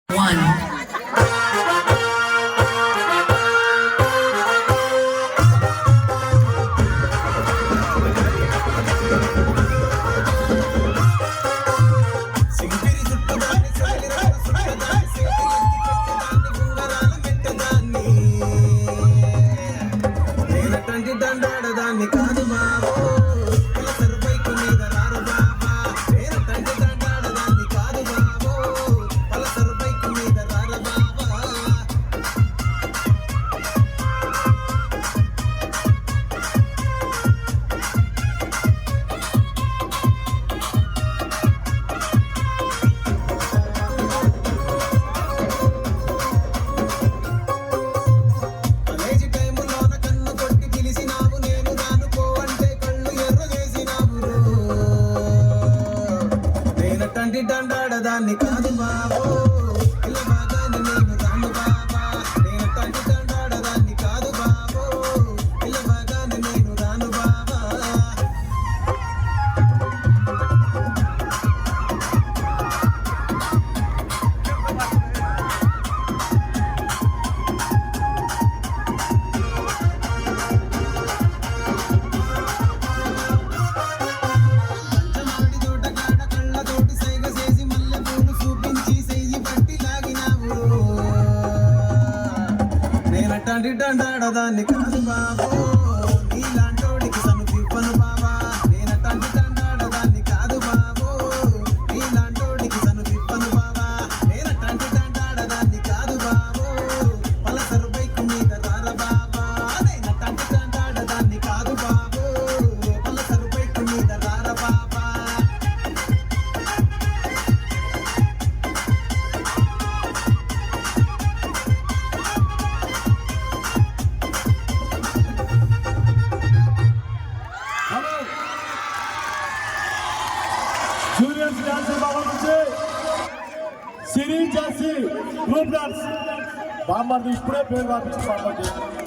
One. దండాడదాన్ని కాదు బాబో ఇలా బాగానే నేను రాను బాబా నేను తండ్రి దండాడదాన్ని కాదు బాబో ఇలా బాగానే నేను రాను బాబా తండ్రి దండాడదాన్ని కాదు బాబో నీలాంటోడికి సను తిప్పను బాబా నేను తండ్రి దండాడదాన్ని కాదు బాబో నీలాంటోడికి సను తిప్పను బాబా నేను తండ్రి దండాడదాన్ని కాదు బాబో పలసరు బైకు మీద రార బాబా నేను తండ్రి దండాడదాన్ని కాదు బాబో పలసరు బైకు మీద రార బాబా జూనియర్స్ డాన్స్ బాగుంది సిరీస్ చేసి గ్రూప్ డాన్స్ బామ్మర్ది ఇప్పుడే పేరు పంపించి బామ్మర్ది